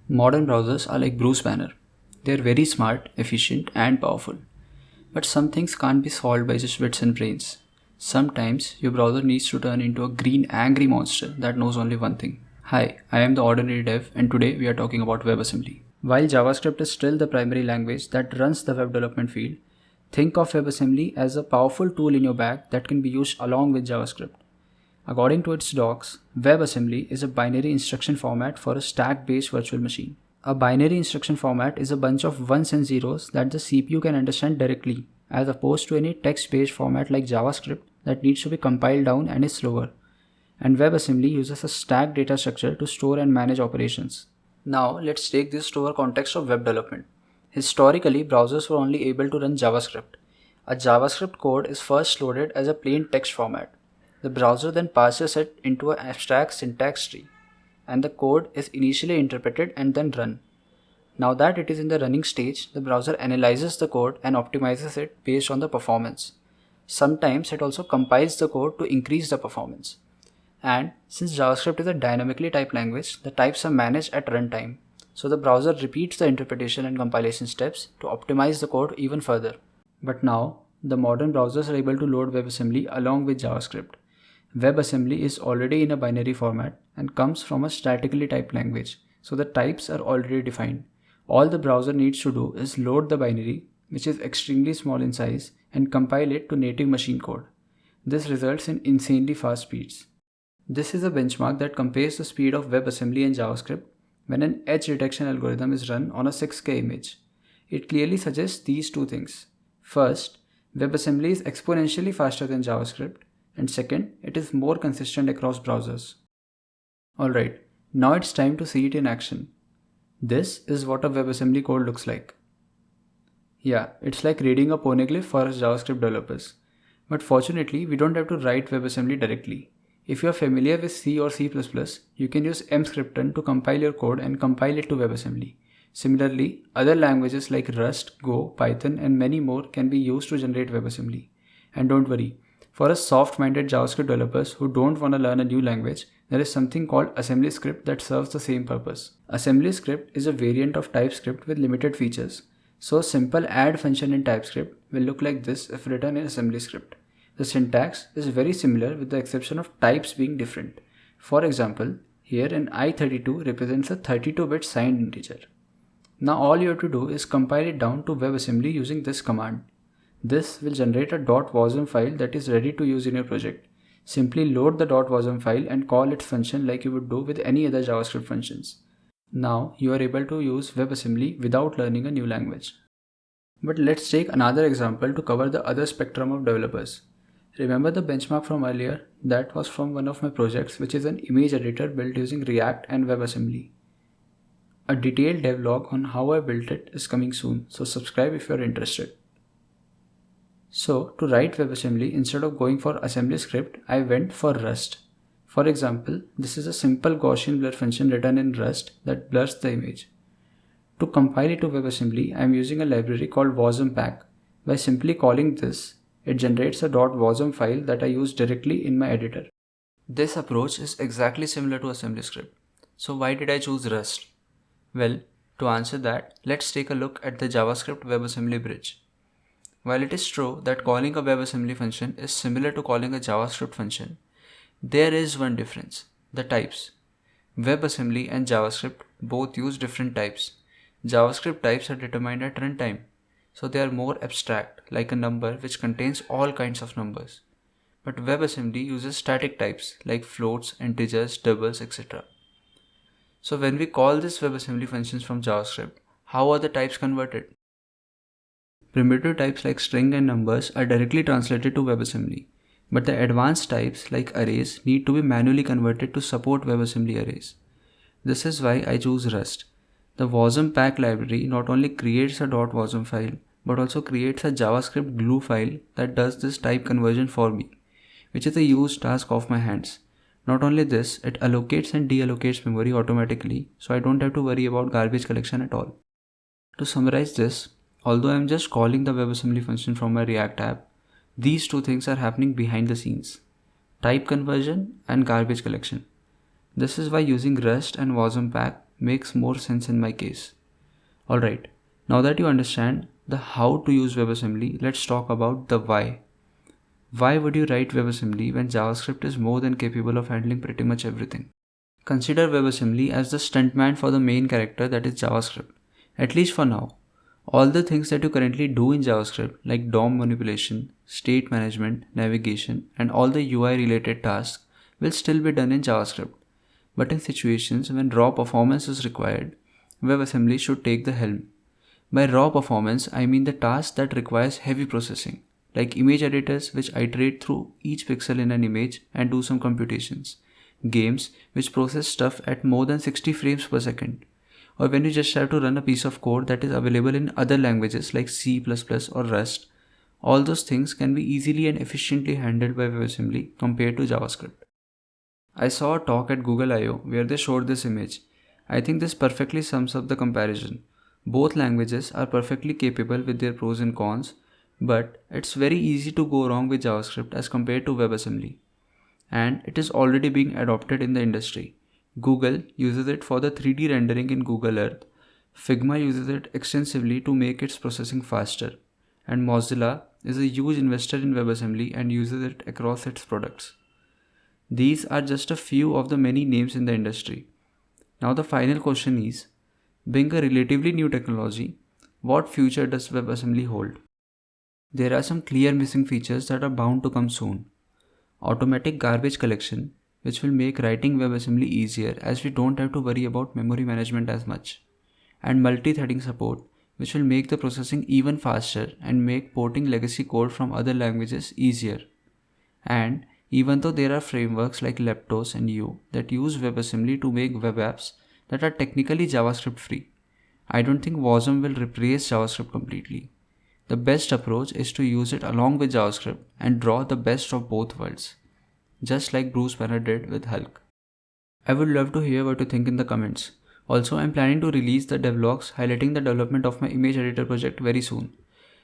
Modern browsers are like Bruce Banner. They're very smart, efficient, and powerful. But some things can't be solved by just wits and brains. Sometimes your browser needs to turn into a green angry monster that knows only one thing. Hi, I am the ordinary dev and today we are talking about WebAssembly. While JavaScript is still the primary language that runs the web development field, think of WebAssembly as a powerful tool in your bag that can be used along with JavaScript. According to its docs, WebAssembly is a binary instruction format for a stack-based virtual machine. A binary instruction format is a bunch of ones and zeros that the CPU can understand directly, as opposed to any text-based format like JavaScript that needs to be compiled down and is slower. And WebAssembly uses a stack data structure to store and manage operations. Now let's take this to our context of web development. Historically, browsers were only able to run JavaScript. A JavaScript code is first loaded as a plain text format. The browser then passes it into an abstract syntax tree, and the code is initially interpreted and then run. Now that it is in the running stage, the browser analyzes the code and optimizes it based on the performance. Sometimes it also compiles the code to increase the performance. And since JavaScript is a dynamically typed language, the types are managed at runtime. So the browser repeats the interpretation and compilation steps to optimize the code even further. But now, the modern browsers are able to load WebAssembly along with JavaScript. WebAssembly is already in a binary format and comes from a statically typed language, so the types are already defined. All the browser needs to do is load the binary, which is extremely small in size, and compile it to native machine code. This results in insanely fast speeds. This is a benchmark that compares the speed of WebAssembly and JavaScript when an edge detection algorithm is run on a 6K image. It clearly suggests these two things. First, WebAssembly is exponentially faster than JavaScript, and second, it is more consistent across browsers. Alright, now it's time to see it in action. This is what a WebAssembly code looks like. Yeah, it's like reading a poneglyph for us JavaScript developers. But fortunately, we don't have to write WebAssembly directly. If you are familiar with C or C++, you can use mscripton to compile your code and compile it to WebAssembly. Similarly, other languages like Rust, Go, Python, and many more can be used to generate WebAssembly. And don't worry, for us soft-minded JavaScript developers who don't want to learn a new language, there is something called AssemblyScript that serves the same purpose. AssemblyScript is a variant of TypeScript with limited features. So a simple add function in TypeScript will look like this if written in AssemblyScript. The syntax is very similar with the exception of types being different. For example, here an i32 represents a 32-bit signed integer. Now all you have to do is compile it down to WebAssembly using this command. This will generate a .wasm file that is ready to use in your project. Simply load the .wasm file and call its function like you would do with any other JavaScript functions. Now you are able to use WebAssembly without learning a new language. But let's take another example to cover the other spectrum of developers. Remember the benchmark from earlier? That was from one of my projects, which is an image editor built using React and WebAssembly. A detailed devlog on how I built it is coming soon, so subscribe if you are interested. So to write WebAssembly, instead of going for AssemblyScript, I went for Rust. For example, this is a simple Gaussian blur function written in Rust that blurs the image. To compile it to WebAssembly, I am using a library called WASM pack. By simply calling this, it generates a .wasm file that I use directly in my editor. This approach is exactly similar to AssemblyScript. So why did I choose Rust? Well, to answer that, let's take a look at the JavaScript WebAssembly bridge. While it is true that calling a WebAssembly function is similar to calling a JavaScript function, there is one difference: the types. WebAssembly and JavaScript both use different types. JavaScript types are determined at runtime, so they are more abstract, like a number which contains all kinds of numbers. But WebAssembly uses static types like floats, integers, doubles, etc. So when we call these WebAssembly functions from JavaScript, how are the types converted? Primitive types like string and numbers are directly translated to WebAssembly, but the advanced types like arrays need to be manually converted to support WebAssembly arrays. This is why I choose Rust. The WASM pack library not only creates a .wasm file, but also creates a JavaScript glue file that does this type conversion for me, which is a huge task off my hands. Not only this, it allocates and deallocates memory automatically, so I don't have to worry about garbage collection at all. To summarize this, although I am just calling the WebAssembly function from my React app, these two things are happening behind the scenes: type conversion and garbage collection. This is why using Rust and WASM pack makes more sense in my case. Alright, now that you understand the how to use WebAssembly, let's talk about the why. Why would you write WebAssembly when JavaScript is more than capable of handling pretty much everything? Consider WebAssembly as the stuntman for the main character, that is JavaScript, at least for now. All the things that you currently do in JavaScript like DOM manipulation, state management, navigation, and all the UI related tasks will still be done in JavaScript. But in situations when raw performance is required, WebAssembly should take the helm. By raw performance, I mean the task that requires heavy processing, like image editors which iterate through each pixel in an image and do some computations, games which process stuff at more than 60 frames per second, or when you just have to run a piece of code that is available in other languages like C++ or Rust. All those things can be easily and efficiently handled by WebAssembly compared to JavaScript. I saw a talk at Google I/O where they showed this image. I think this perfectly sums up the comparison. Both languages are perfectly capable with their pros and cons, but it's very easy to go wrong with JavaScript as compared to WebAssembly. And it is already being adopted in the industry. Google uses it for the 3D rendering in Google Earth. Figma uses it extensively to make its processing faster. And Mozilla is a huge investor in WebAssembly and uses it across its products. These are just a few of the many names in the industry. Now the final question is, being a relatively new technology, what future does WebAssembly hold? There are some clear missing features that are bound to come soon. Automatic garbage collection, which will make writing WebAssembly easier as we don't have to worry about memory management as much. And multi-threading support, which will make the processing even faster and make porting legacy code from other languages easier. And even though there are frameworks like Leptos and U that use WebAssembly to make web apps that are technically JavaScript free, I don't think WASM will replace JavaScript completely. The best approach is to use it along with JavaScript and draw the best of both worlds, just like Bruce Banner did with Hulk. I would love to hear what you think in the comments. Also, I'm planning to release the devlogs highlighting the development of my image editor project very soon.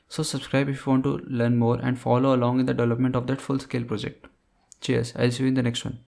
So subscribe if you want to learn more and follow along in the development of that full-scale project. Cheers, I'll see you in the next one.